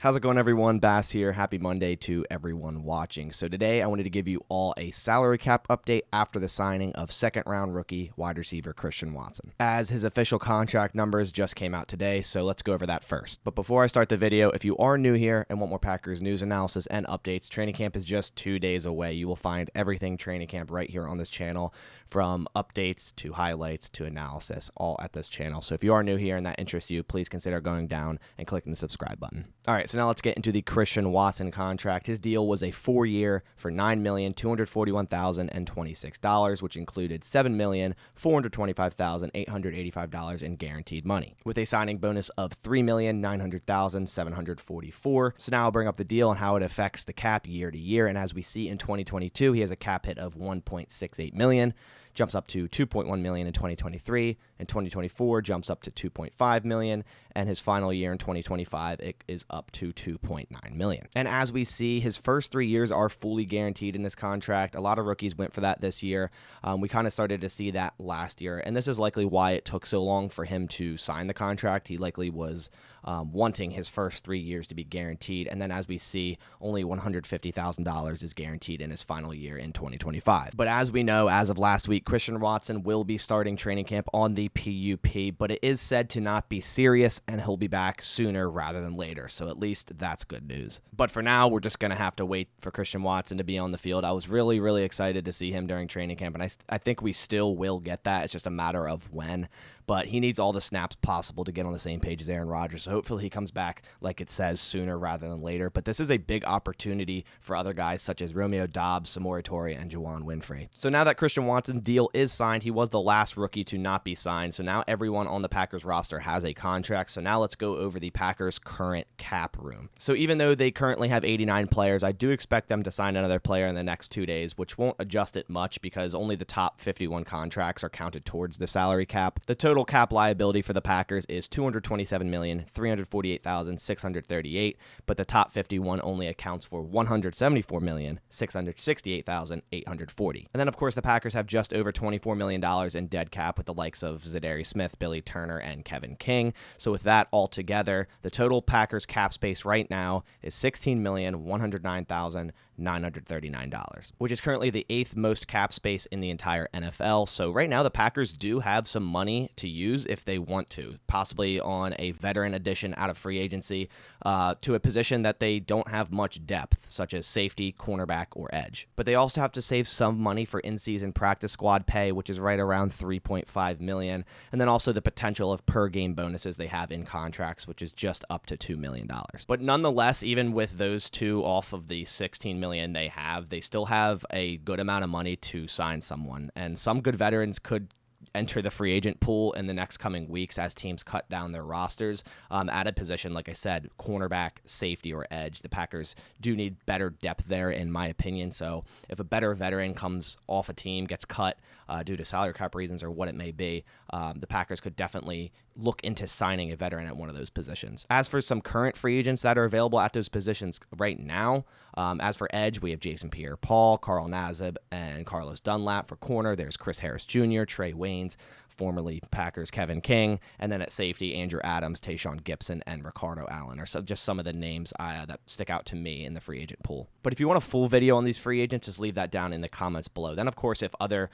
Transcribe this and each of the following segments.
How's it going, everyone? Bass here. Happy Monday to everyone watching. So today I wanted to give you all a salary cap update after the signing of second-round rookie wide receiver Christian Watson, as his official contract numbers just came out today, so let's go over that first. But before I start the video, if you are new here and want more Packers news, analysis, and updates, training camp is just 2 days away. You will find everything training camp right here on this channel, from updates to highlights to analysis, all at this channel. So if you are new here and that interests you, please consider going down and clicking the subscribe button. All right, so now let's get into the Christian Watson contract. His deal was a 4-year for $9,241,026, which included $7,425,885 in guaranteed money, with a signing bonus of $3,900,744. So now I'll bring up the deal and how it affects the cap year to year. And as we see in 2022, he has a cap hit of $1.68 million. Jumps up to $2.1 million in 2023. In 2024, jumps up to $2.5 million, and his final year in 2025 it is up to $2.9 million. And as we see, his first 3 years are fully guaranteed in this contract. A lot of rookies went for that this year. We kind of started to see that last year, and this is likely why it took so long for him to sign the contract. He likely was wanting his first 3 years to be guaranteed, and then as we see, only $150,000 is guaranteed in his final year in 2025. But as we know, as of last week, Christian Watson will be starting training camp on the PUP, but it is said to not be serious, and he'll be back sooner rather than later, so at least that's good news. But for now, we're just going to have to wait for Christian Watson to be on the field. I was really, really excited to see him during training camp, and I think we still will get that. It's just a matter of when. But he needs all the snaps possible to get on the same page as Aaron Rodgers. So hopefully he comes back, like it says, sooner rather than later. But this is a big opportunity for other guys such as Romeo Doubs, Samori Toure, and Juwan Winfrey. So now that Christian Watson's deal is signed, he was the last rookie to not be signed. So now everyone on the Packers roster has a contract. So now let's go over the Packers' current cap room. So even though they currently have 89 players, I do expect them to sign another player in the next 2 days, which won't adjust it much because only the top 51 contracts are counted towards the salary cap. The total cap liability for the Packers is $227,348,638, but the top 51 only accounts for $174,668,840. And then, of course, the Packers have just over $24 million in dead cap with the likes of Zadarius Smith, Billy Turner, and Kevin King. So with that all together, the total Packers cap space right now is $16,109,939, which is currently the 8th most cap space in the entire NFL. So right now, the Packers do have some money to use if they want to, possibly on a veteran addition out of free agency to a position that they don't have much depth, such as safety, cornerback, or edge. But they also have to save some money for in-season practice squad pay, which is right around $3.5 million, and then also the potential of per-game bonuses they have in contracts, which is just up to $2 million. But nonetheless, even with those two off of the $16 million they have, they still have a good amount of money to sign someone, and some good veterans could enter the free agent pool in the next coming weeks as teams cut down their rosters at a position, like I said, cornerback, safety, or edge. The Packers do need better depth there, in my opinion. So if a better veteran comes off a team, gets cut due to salary cap reasons or what it may be, the Packers could definitely look into signing a veteran at one of those positions. As for some current free agents that are available at those positions right now, as for edge, we have Jason Pierre-Paul, Carl Nassib, and Carlos Dunlap. For corner, there's Chris Harris Jr., Trey Waynes, formerly Packers Kevin King, and then at safety, Andrew Adams, Tayshaun Gibson, and Ricardo Allen are just some of the names that stick out to me in the free agent pool. But if you want a full video on these free agents, just leave that down in the comments below. Then, of course, if other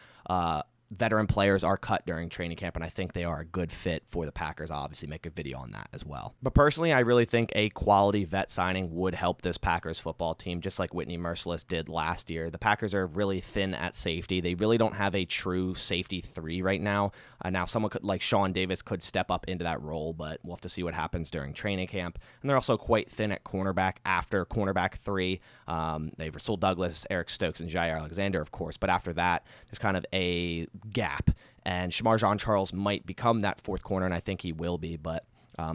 veteran players are cut during training camp, and I think they are a good fit for the Packers, I'll obviously make a video on that as well. But personally, I really think a quality vet signing would help this Packers football team, just like Whitney Merciless did last year. The Packers are really thin at safety. They really don't have a true safety 3 right now. Now, someone like Sean Davis could step up into that role, but we'll have to see what happens during training camp. And they're also quite thin at cornerback after cornerback 3. They've Rasul Douglas, Eric Stokes, and Jair Alexander, of course. But after that, there's kind of a gap, and Shamar Jean-Charles might become that 4th corner, and I think he will be, but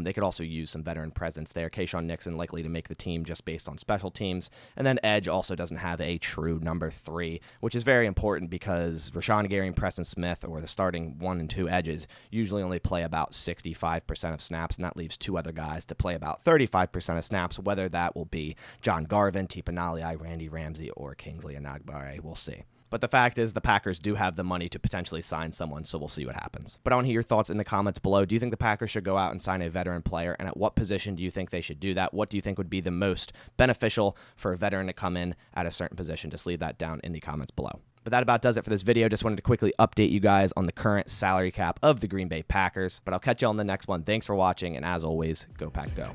they could also use some veteran presence there. Kayshawn Nixon likely to make the team just based on special teams. And then edge also doesn't have a true number 3, which is very important because Rashawn Gary and Preston Smith, or the starting 1 and 2 edges, usually only play about 65% of snaps, and that leaves 2 other guys to play about 35% of snaps, whether that will be John Garvin, Tipa Nali, Randy Ramsey, or Kingsley Enagbare. We'll see. But the fact is the Packers do have the money to potentially sign someone, so we'll see what happens. But I want to hear your thoughts in the comments below. Do you think the Packers should go out and sign a veteran player? And at what position do you think they should do that? What do you think would be the most beneficial for a veteran to come in at a certain position? Just leave that down in the comments below. But that about does it for this video. Just wanted to quickly update you guys on the current salary cap of the Green Bay Packers. But I'll catch you on the next one. Thanks for watching, and as always, go Pack Go.